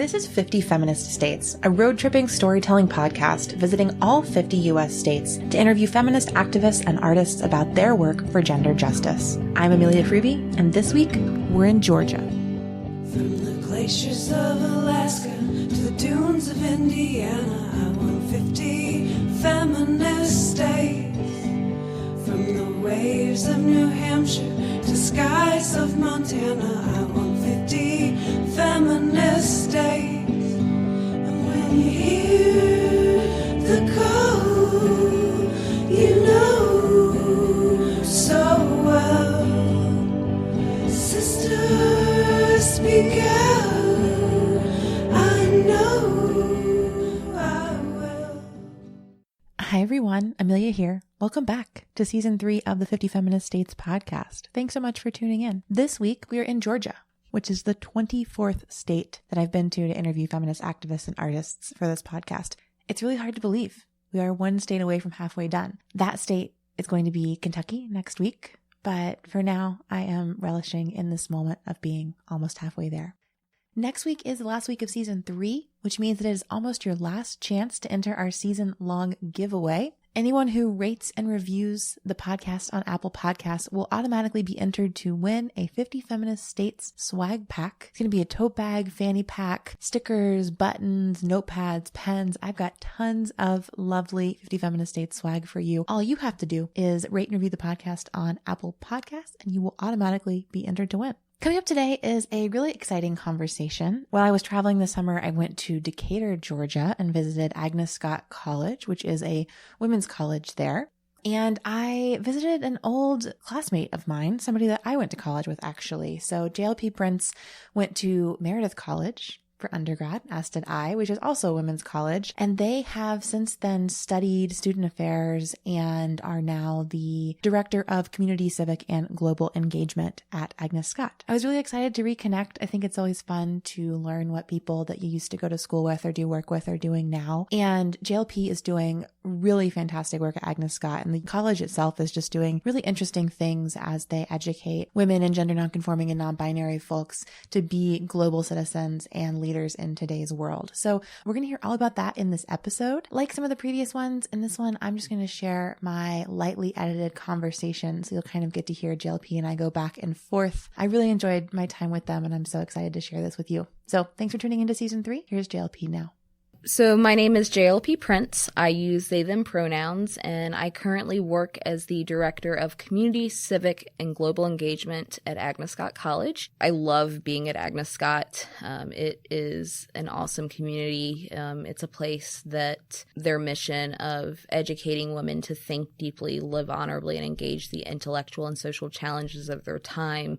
This is 50 Feminist States, a road-tripping storytelling podcast visiting all 50 U.S. states to interview feminist activists and artists about their work for gender justice. I'm Amelia and Hruby, and this week, we're in Georgia. From the glaciers of Alaska to the dunes of Indiana, I want 50 feminist states. From the waves of New Hampshire to skies of Montana, I want 50 feminist states. And when you hear the call, you know so well, sisters, speak out, I know I will. Hi everyone, Amelia here. Welcome back to Season 3 of the 50 Feminist States podcast. Thanks so much for tuning in. This week, we are in Georgia, which is the 24th state that I've been to interview feminist activists and artists for this podcast. It's really hard to believe. We are one state away from halfway done. That state is going to be Kentucky next week, but for now, I am relishing in this moment of being almost halfway there. Next week is the last week of Season 3, which means that it is almost your last chance to enter our season-long giveaway. Anyone who rates and reviews the podcast on Apple Podcasts will automatically be entered to win a 50 Feminist States swag pack. It's going to be a tote bag, fanny pack, stickers, buttons, notepads, pens. I've got tons of lovely 50 Feminist States swag for you. All you have to do is rate and review the podcast on Apple Podcasts, and you will automatically be entered to win. Coming up today is a really exciting conversation. While I was traveling this summer, I went to Decatur, Georgia, and visited Agnes Scott College, which is a women's college there. And I visited an old classmate of mine, somebody that I went to college with, actually. So JLP Prince went to Meredith College for undergrad, as did I, which is also a women's college. And they have since then studied student affairs and are now the director of community, civic, and global engagement at Agnes Scott. I was really excited to reconnect. I think it's always fun to learn what people that you used to go to school with or do work with are doing now. And JLP is doing really fantastic work at Agnes Scott, and the college itself is just doing really interesting things as they educate women and gender nonconforming and non-binary folks to be global citizens and leaders in today's world. So we're going to hear all about that in this episode. Like some of the previous ones, in this one, I'm just going to share my lightly edited conversation, so you'll kind of get to hear JLP and I go back and forth. I really enjoyed my time with them, and I'm so excited to share this with you. So thanks for tuning into Season 3. Here's JLP now. So my name is JLP Prince. I use they, them pronouns, and I currently work as the Director of Community, Civic, and Global Engagement at Agnes Scott College. I love being at Agnes Scott. It is an awesome community. It's a place that their mission of educating women to think deeply, live honorably, and engage the intellectual and social challenges of their time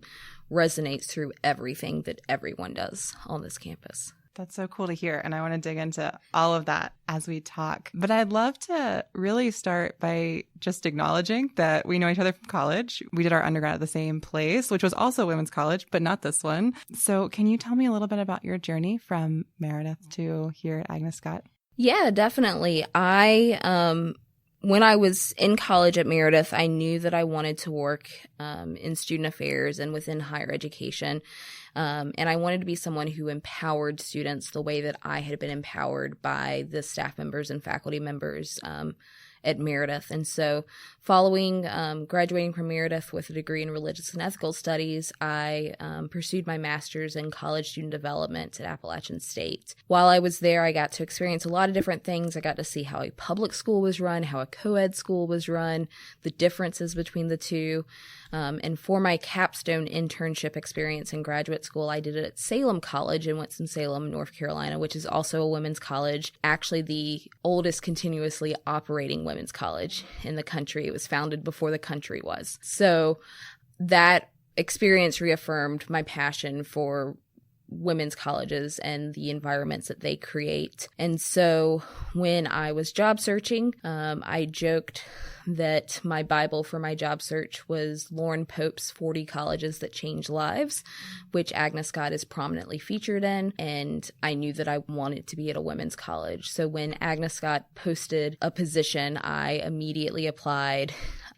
resonates through everything that everyone does on this campus. That's so cool to hear. And I want to dig into all of that as we talk. But I'd love to really start by just acknowledging that we know each other from college. We did our undergrad at the same place, which was also a women's college, but not this one. So can you tell me a little bit about your journey from Meredith to here at Agnes Scott? Yeah, definitely. When I was in college at Meredith, I knew that I wanted to work in student affairs and within higher education. And I wanted to be someone who empowered students the way that I had been empowered by the staff members and faculty members at Meredith. And so following graduating from Meredith with a degree in religious and ethical studies, I pursued my master's in college student development at Appalachian State. While I was there, I got to experience a lot of different things. I got to see how a public school was run, how a co-ed school was run, the differences between the two. And for my capstone internship experience in graduate school, I did it at Salem College in Winston-Salem, North Carolina, which is also a women's college, actually the oldest continuously operating women's college in the country. It was founded before the country was. So that experience reaffirmed my passion for women's colleges and the environments that they create. And so when I was job searching, I joked that my Bible for my job search was Lauren Pope's 40 Colleges That Change Lives, which Agnes Scott is prominently featured in. And I knew that I wanted to be at a women's college. So when Agnes Scott posted a position, I immediately applied.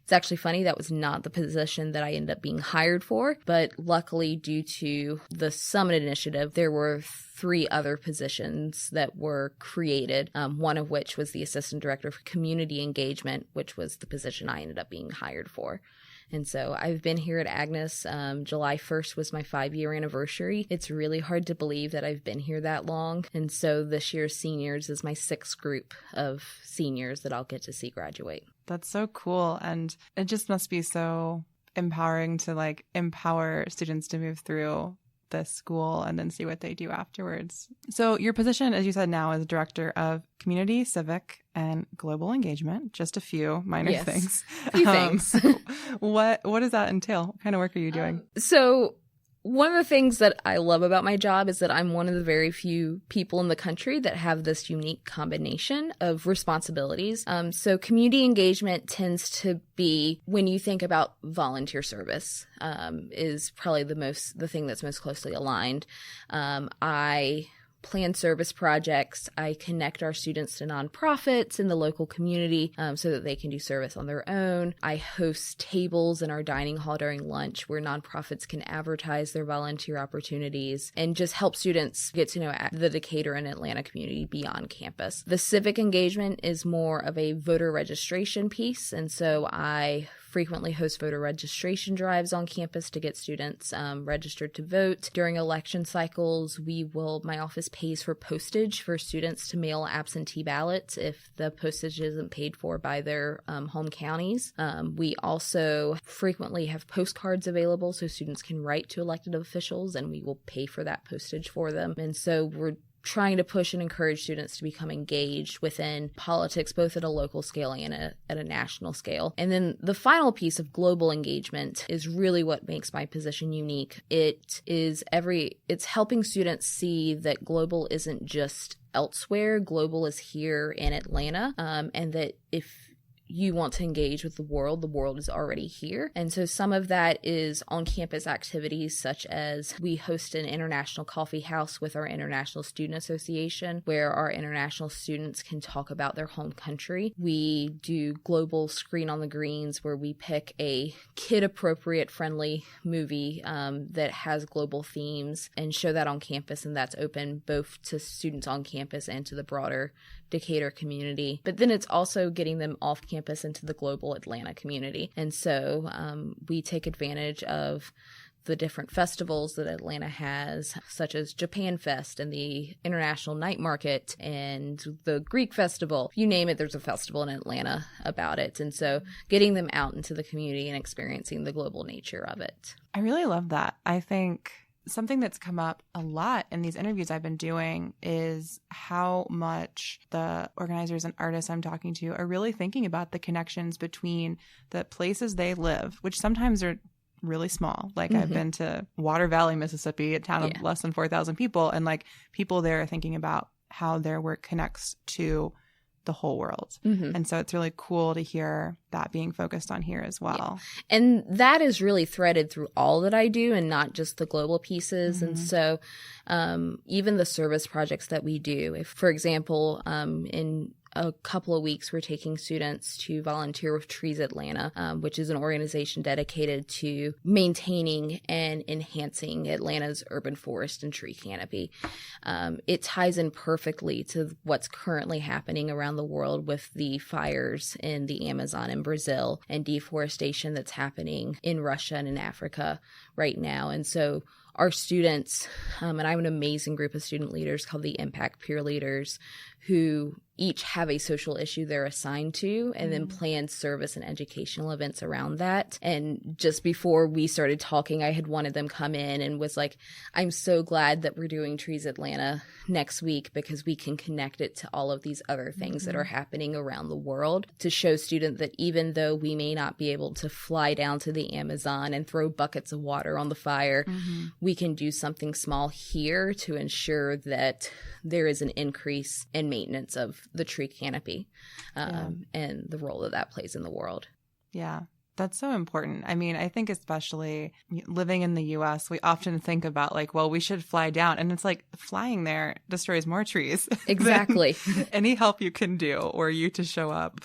It's actually funny, that was not the position that I ended up being hired for, but luckily due to the Summit Initiative, there were 3 other positions that were created, one of which was the Assistant Director for Community Engagement, which was the position I ended up being hired for. And so I've been here at Agnes. July 1st was my 5-year anniversary. It's really hard to believe that I've been here that long. And so this year's seniors is my 6th group of seniors that I'll get to see graduate. That's so cool. And it just must be so empowering to like empower students to move through this school and then see what they do afterwards. So your position, as you said now, is Director of Community, Civic, and Global Engagement. Just a few minor things. A few things. What does that entail? What kind of work are you doing? So one of the things that I love about my job is that I'm one of the very few people in the country that have this unique combination of responsibilities. So community engagement tends to be, when you think about volunteer service, is probably the thing that's most closely aligned. I plan service projects. I connect our students to nonprofits in the local community so that they can do service on their own. I host tables in our dining hall during lunch where nonprofits can advertise their volunteer opportunities and just help students get to know the Decatur and Atlanta community beyond campus. The civic engagement is more of a voter registration piece, and so I frequently host voter registration drives on campus to get students registered to vote. During election cycles, my office pays for postage for students to mail absentee ballots if the postage isn't paid for by their home counties. We also frequently have postcards available so students can write to elected officials, and we will pay for that postage for them. And so we're trying to push and encourage students to become engaged within politics, both at a local scale and at a national scale. And then the final piece of global engagement is really what makes my position unique. It's helping students see that global isn't just elsewhere. Global is here in Atlanta, and that if you want to engage with the world is already here. And so some of that is on-campus activities, such as we host an international coffee house with our International Student Association, where our international students can talk about their home country. We do global Screen on the Greens, where we pick a kid-appropriate, friendly movie that has global themes and show that on campus, and that's open both to students on campus and to the broader Decatur community. But then it's also getting them off campus into the global Atlanta community. And so we take advantage of the different festivals that Atlanta has, such as Japan Fest and the International Night Market and the Greek Festival. You name it, there's a festival in Atlanta about it. And so getting them out into the community and experiencing the global nature of it. I really love that. I think something that's come up a lot in these interviews I've been doing is how much the organizers and artists I'm talking to are really thinking about the connections between the places they live, which sometimes are really small. Like I've been to Water Valley, Mississippi, a town of less than 4,000 people, and like people there are thinking about how their work connects to the whole world. And so it's really cool to hear that being focused on here as well. Yeah. And that is really threaded through all that I do and not just the global pieces. And so even the service projects that we do, if, for example, in a couple of weeks, we're taking students to volunteer with Trees Atlanta, which is an organization dedicated to maintaining and enhancing Atlanta's urban forest and tree canopy. It ties in perfectly to what's currently happening around the world with the fires in the Amazon in Brazil and deforestation that's happening in Russia and in Africa right now. And so our students, and I have an amazing group of student leaders called the Impact Peer Leaders, who each have a social issue they're assigned to and then plan service and educational events around that. And just before we started talking, I had wanted them come in and was like, I'm so glad that we're doing Trees Atlanta next week because we can connect it to all of these other things that are happening around the world to show students that even though we may not be able to fly down to the Amazon and throw buckets of water on the fire, we can do something small here to ensure that there is an increase in maintenance of the tree canopy and the role that plays in the world. Yeah, that's so important. I mean, I think especially living in the U.S., we often think about like, well, we should fly down. And it's like flying there destroys more trees. Exactly. Any help you can do or you to show up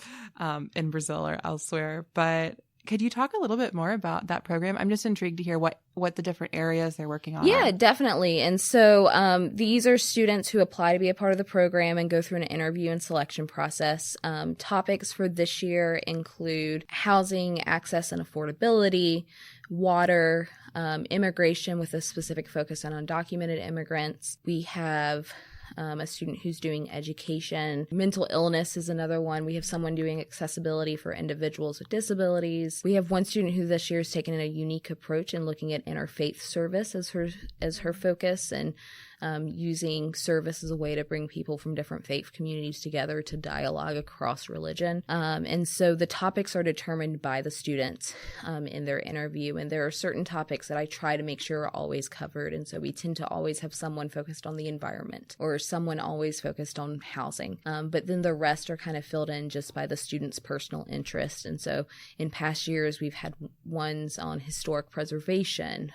in Brazil or elsewhere. But Could you talk a little bit more about that program? I'm just intrigued to hear what the different areas they're working on. Yeah, definitely. And so these are students who apply to be a part of the program and go through an interview and selection process. Topics for this year include housing, access and affordability, water, immigration with a specific focus on undocumented immigrants. We have a student who's doing education. Mental illness is another one. We have someone doing accessibility for individuals with disabilities. We have one student who this year has taken a unique approach in looking at interfaith service as her focus, and using service as a way to bring people from different faith communities together to dialogue across religion. And so the topics are determined by the students in their interview. And there are certain topics that I try to make sure are always covered. And so we tend to always have someone focused on the environment or someone always focused on housing. But then the rest are kind of filled in just by the student's personal interest. And so in past years, we've had ones on historic preservation,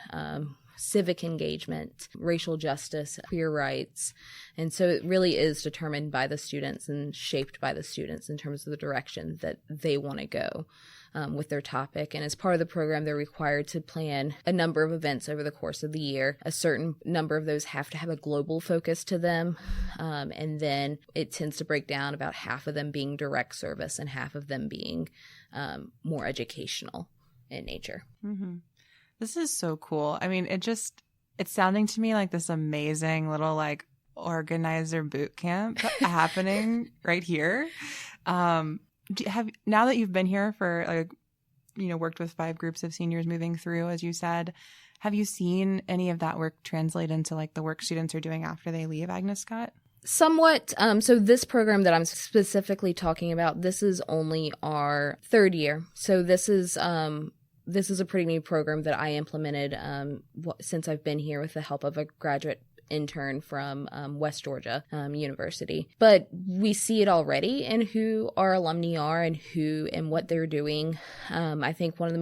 civic engagement, racial justice, queer rights. And so it really is determined by the students and shaped by the students in terms of the direction that they want to go with their topic. And as part of the program, they're required to plan a number of events over the course of the year. A certain number of those have to have a global focus to them. And then it tends to break down about half of them being direct service and half of them being more educational in nature. Mm-hmm. This is so cool. I mean, it's sounding to me like this amazing little like organizer boot camp happening right here. Now that you've been here for worked with 5 groups of seniors moving through, as you said, have you seen any of that work translate into like the work students are doing after they leave Agnes Scott? Somewhat. So this program that I'm specifically talking about, this is only our 3rd year. So this is a pretty new program that I implemented since I've been here with the help of a graduate intern from West Georgia University. But we see it already in who our alumni are and what they're doing. I think some of the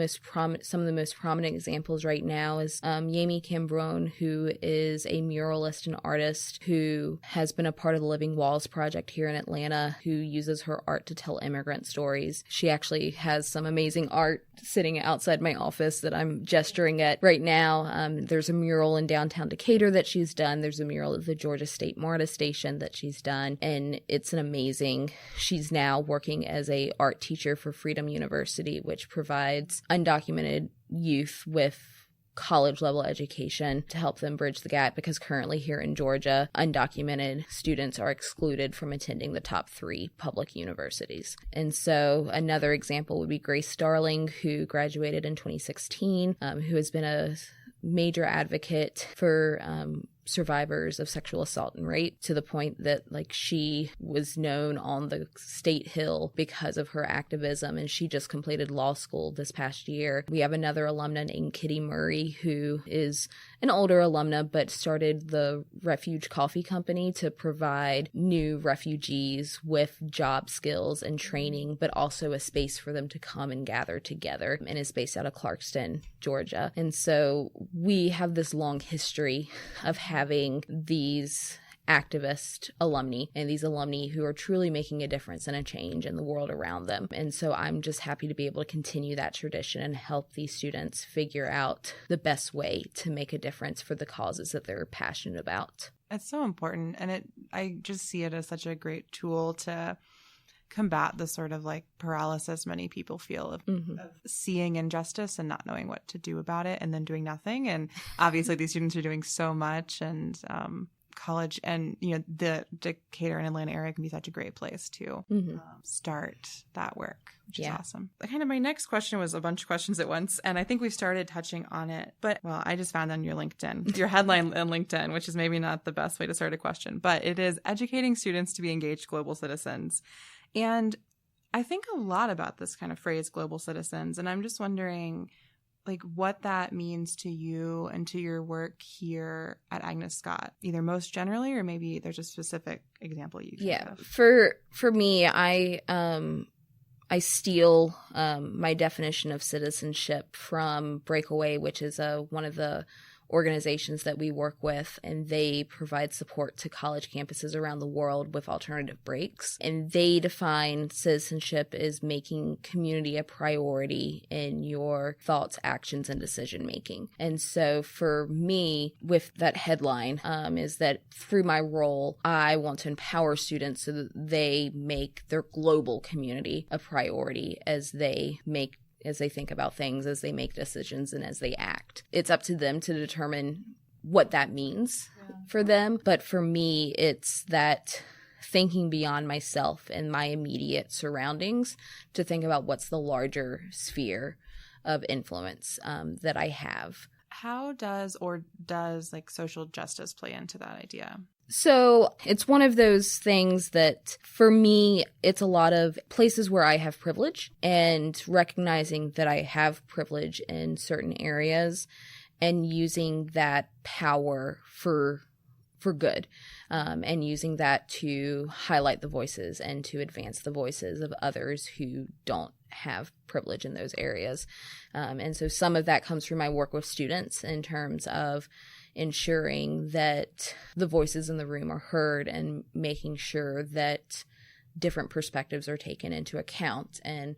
most prominent examples right now is Yami Cambron, who is a muralist and artist who has been a part of the Living Walls project here in Atlanta, who uses her art to tell immigrant stories. She actually has some amazing art sitting outside my office that I'm gesturing at right now. There's a mural in downtown Decatur that she's done. There's a mural at the Georgia State MARTA station that she's done, and she's now working as a art teacher for Freedom University, which provides undocumented youth with college level education to help them bridge the gap, because currently here in Georgia, undocumented students are excluded from attending the top 3 public universities. And so another example would be Grace Starling, who graduated in 2016, who has been a major advocate for survivors of sexual assault and rape, to the point that she was known on the state hill because of her activism, and she just completed law school this past year. We have another alumna named Kitty Murray, who is an older alumna but started the Refuge Coffee Company to provide new refugees with job skills and training, but also a space for them to come and gather together, and is based out of Clarkston, Georgia. And so we have this long history of having these activist alumni and these alumni who are truly making a difference and a change in the world around them. And so I'm just happy to be able to continue that tradition and help these students figure out the best way to make a difference for the causes that they're passionate about. It's so important. And I just see it as such a great tool to combat the sort of paralysis many people feel of seeing injustice and not knowing what to do about it and then doing nothing. And obviously these students are doing so much, and college and the Decatur and Atlanta area can be such a great place to start that work, which is awesome. My next question was a bunch of questions at once, and I think we've started touching on it, but I just found on your LinkedIn, your headline on LinkedIn, which is maybe not the best way to start a question, but it is educating students to be engaged global citizens. And I think a lot about this kind of phrase, global citizens, and I'm just wondering what that means to you and to your work here at Agnes Scott, either most generally or maybe there's a specific example you can give. For me, I steal my definition of citizenship from Breakaway, which is one of the organizations that we work with, and they provide support to college campuses around the world with alternative breaks. And they define citizenship as making community a priority in your thoughts, actions, and decision making. And so for me, with that headline, is that through my role, I want to empower students so that they make their global community a priority as they think about things, as they make decisions, and as they act. It's up to them to determine what that means for them. But for me, it's that thinking beyond myself and my immediate surroundings to think about what's the larger sphere of influence that I have. How does like social justice play into that idea? So it's one of those things that for me, it's a lot of places where I have privilege and recognizing that I have privilege in certain areas and using that power for good, and using that to highlight the voices and to advance the voices of others who don't have privilege in those areas. And so some of that comes through my work with students in terms of ensuring that the voices in the room are heard and making sure that different perspectives are taken into account and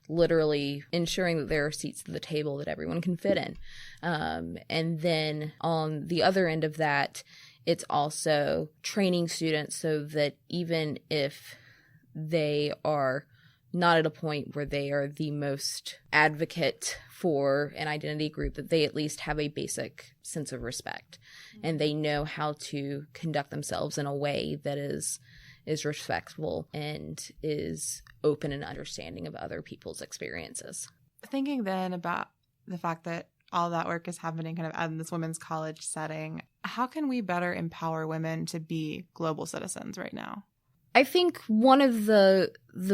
literally ensuring that there are seats at the table that everyone can fit in. And then on the other end of that, it's also training students so that even if they are not at a point where they are the most advocate for an identity group, that they at least have a basic sense of respect and they know how to conduct themselves in a way that is respectful and is open and understanding of other people's experiences. Thinking then about the fact that all that work is happening kind of in this women's college setting, how can we better empower women to be global citizens right now? I think one of the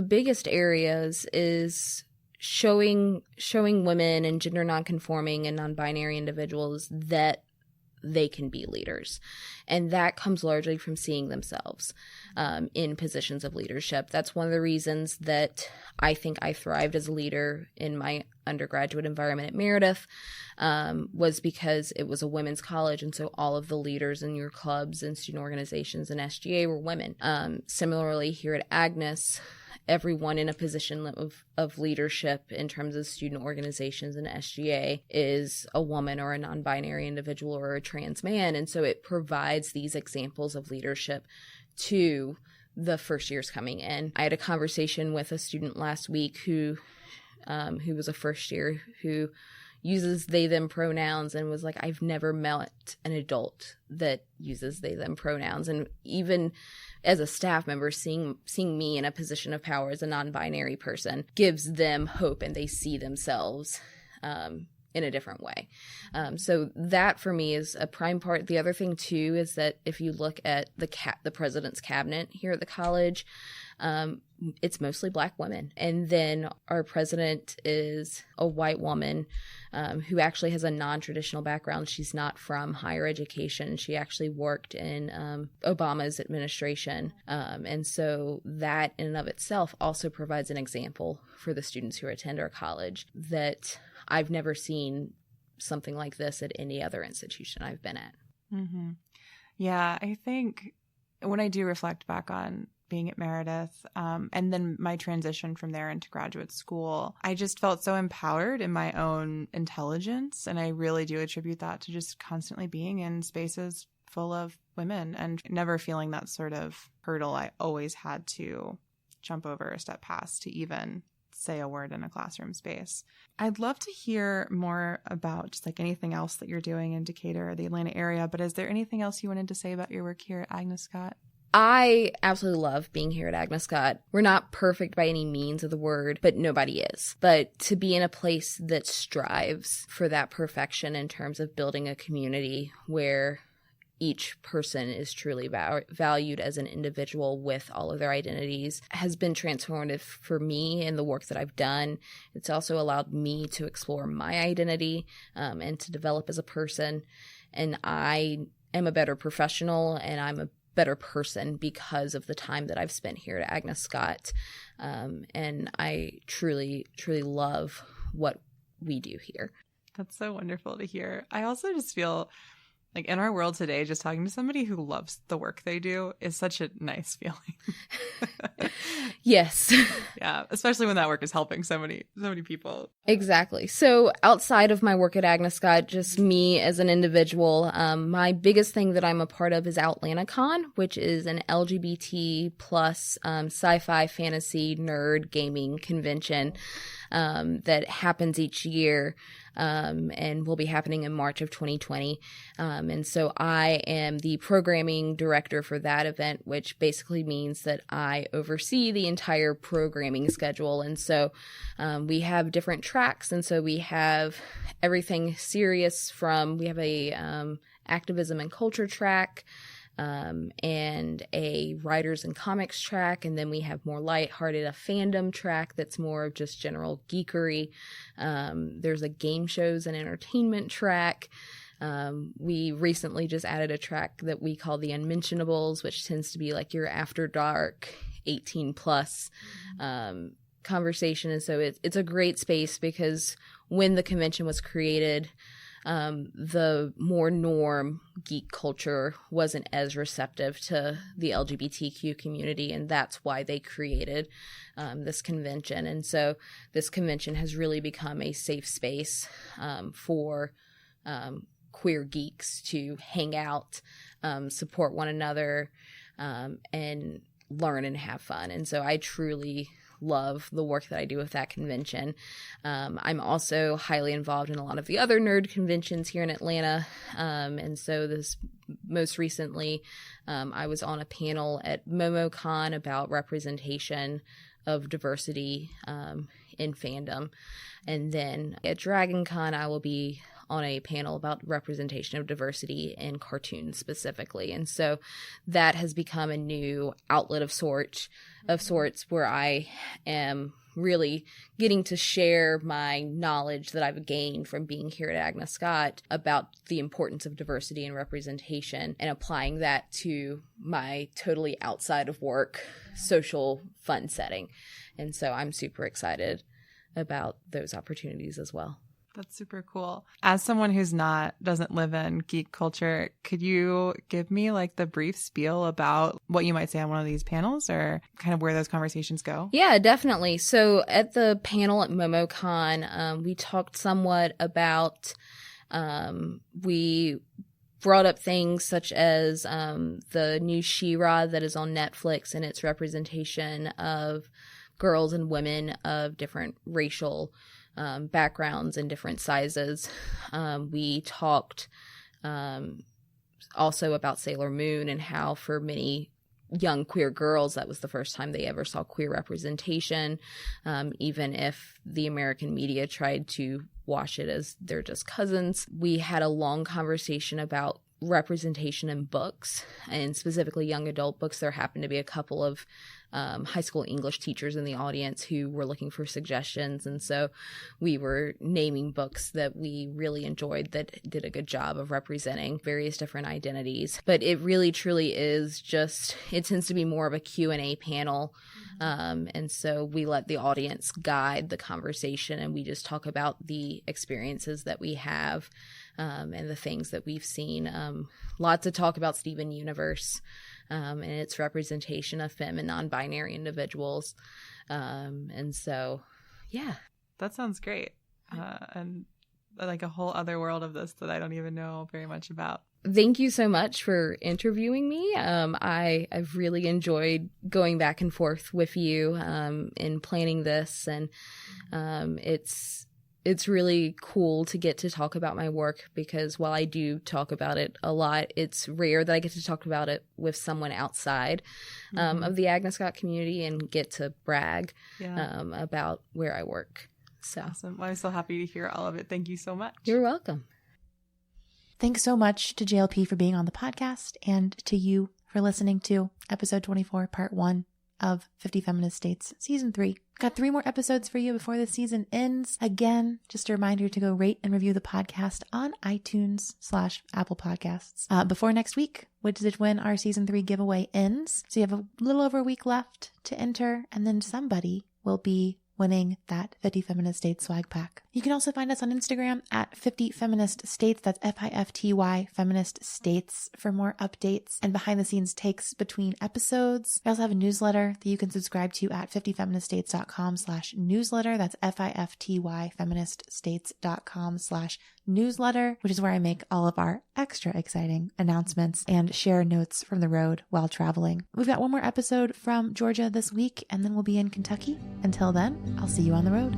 biggest areas is showing women and gender nonconforming and non-binary individuals that they can be leaders. And that comes largely from seeing themselves in positions of leadership. That's one of the reasons that I think I thrived as a leader in my undergraduate environment at Meredith, was because it was a women's college. And so all of the leaders in your clubs and student organizations and SGA were women. Similarly, here at Agnes, everyone in a position of leadership in terms of student organizations and SGA is a woman or a non-binary individual or a trans man. And so it provides these examples of leadership to the first years coming in. I had a conversation with a student last week who was a first year who uses they, them pronouns and was like, I've never met an adult that uses they, them pronouns. And even as a staff member, seeing me in a position of power as a non-binary person gives them hope and they see themselves in a different way. So that for me is a prime part. The other thing too is that if you look at the president's cabinet here at the college, it's mostly Black women. And then our president is a white woman who actually has a non-traditional background. She's not from higher education. She actually worked in Obama's administration. And so that in and of itself also provides an example for the students who attend our college that I've never seen something like this at any other institution I've been at. Mm-hmm. Yeah, I think when I do reflect back on being at Meredith, and then my transition from there into graduate school, I just felt so empowered in my own intelligence. And I really do attribute that to just constantly being in spaces full of women and never feeling that sort of hurdle I always had to jump over or step past to even say a word in a classroom space. I'd love to hear more about just like anything else that you're doing in Decatur or the Atlanta area, but is there anything else you wanted to say about your work here at Agnes Scott? I absolutely love being here at Agnes Scott. We're not perfect by any means of the word, but nobody is. But to be in a place that strives for that perfection in terms of building a community where each person is truly valued as an individual with all of their identities has been transformative for me in the work that I've done. It's also allowed me to explore my identity and to develop as a person. And I am a better professional and I'm a better person because of the time that I've spent here at Agnes Scott. And I truly, truly love what we do here. That's so wonderful to hear. I also just feel like in our world today, just talking to somebody who loves the work they do is such a nice feeling. Yes. Yeah, especially when that work is helping so many people. Exactly. So outside of my work at Agnes Scott, just me as an individual, my biggest thing that I'm a part of is OutlantaCon, which is an LGBT plus sci-fi, fantasy, nerd gaming convention that happens each year. And will be happening in March of 2020. And so I am the programming director for that event, which basically means that I oversee the entire programming schedule. And so we have different tracks. And so we have everything serious we have a activism and culture track, and a writers and comics track, and then we have more lighthearted, a fandom track that's more of just general geekery. There's a game shows and entertainment track. We recently just added a track that we call the Unmentionables, which tends to be like your after dark 18 plus conversation. And so it's a great space because when the convention was created, the more norm geek culture wasn't as receptive to the LGBTQ community, and that's why they created this convention. And so this convention has really become a safe space for queer geeks to hang out, support one another, and learn and have fun. And so I truly love the work that I do with that convention. I'm also highly involved in a lot of the other nerd conventions here in Atlanta. And so this most recently, I was on a panel at MomoCon about representation of diversity in fandom. And then at DragonCon, I will be on a panel about representation of diversity in cartoons specifically. And so that has become a new outlet of sorts where I am really getting to share my knowledge that I've gained from being here at Agnes Scott about the importance of diversity and representation and applying that to my totally outside of work social fun setting. And so I'm super excited about those opportunities as well. That's super cool. As someone who's doesn't live in geek culture, could you give me like the brief spiel about what you might say on one of these panels or kind of where those conversations go? Yeah, definitely. So at the panel at MomoCon, we talked somewhat about, we brought up things such as the new She-Ra that is on Netflix and its representation of girls and women of different racial backgrounds and different sizes. We talked also about Sailor Moon and how for many young queer girls that was the first time they ever saw queer representation, even if the American media tried to wash it as they're just cousins. We had a long conversation about representation in books, and specifically young adult books. There happened to be a couple of high school English teachers in the audience who were looking for suggestions, and so we were naming books that we really enjoyed that did a good job of representing various different identities. But it really truly is just, it tends to be more of a Q&A panel, and so we let the audience guide the conversation, and we just talk about the experiences that we have and the things that we've seen. Lots of talk about Steven Universe and its representation of femme and non-binary individuals. And so, yeah. That sounds great. And like a whole other world of this that I don't even know very much about. Thank you so much for interviewing me. I've really enjoyed going back and forth with you in planning this, and it's really cool to get to talk about my work, because while I do talk about it a lot, it's rare that I get to talk about it with someone outside of the Agnes Scott community and get to brag about where I work. So awesome. Well, I'm so happy to hear all of it. Thank you so much. You're welcome. Thanks so much to JLP for being on the podcast, and to you for listening to episode 24, part 1 of 50 Feminist States, season 3. Got 3 more episodes for you before the season ends. Again, just a reminder to go rate and review the podcast on iTunes/Apple Podcasts before next week, which is when our season 3 giveaway ends. So you have a little over a week left to enter, and then somebody will be winning that 50 Feminist States swag pack. You can also find us on Instagram at 50 Feminist States. That's FIFTY Feminist States for more updates and behind the scenes takes between episodes. We also have a newsletter that you can subscribe to at 50feministstates.com/newsletter. That's FIFTY feministstates.com/newsletter, which is where I make all of our extra exciting announcements and share notes from the road while traveling. We've got one more episode from Georgia this week, and then we'll be in Kentucky. Until then, I'll see you on the road.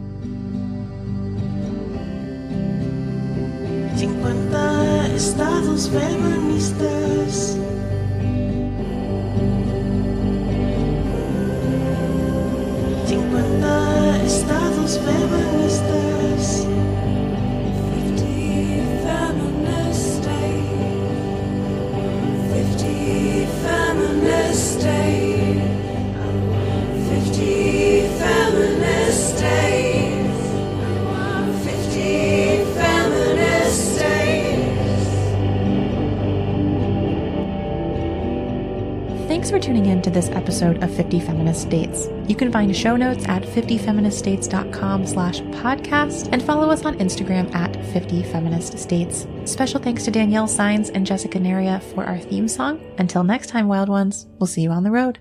50 estados feministas. 50 estados feministas. 50 feminist states. 50 feminist states. 50 feminist states. 50 feminist states. Thanks for tuning in to this episode of 50 Feminist States. You can find show notes at 50feministstates.com/podcast and follow us on Instagram at 50 Feminist States. Special thanks to Danielle Sines and Jessica Neria for our theme song. Until next time, wild ones, we'll see you on the road.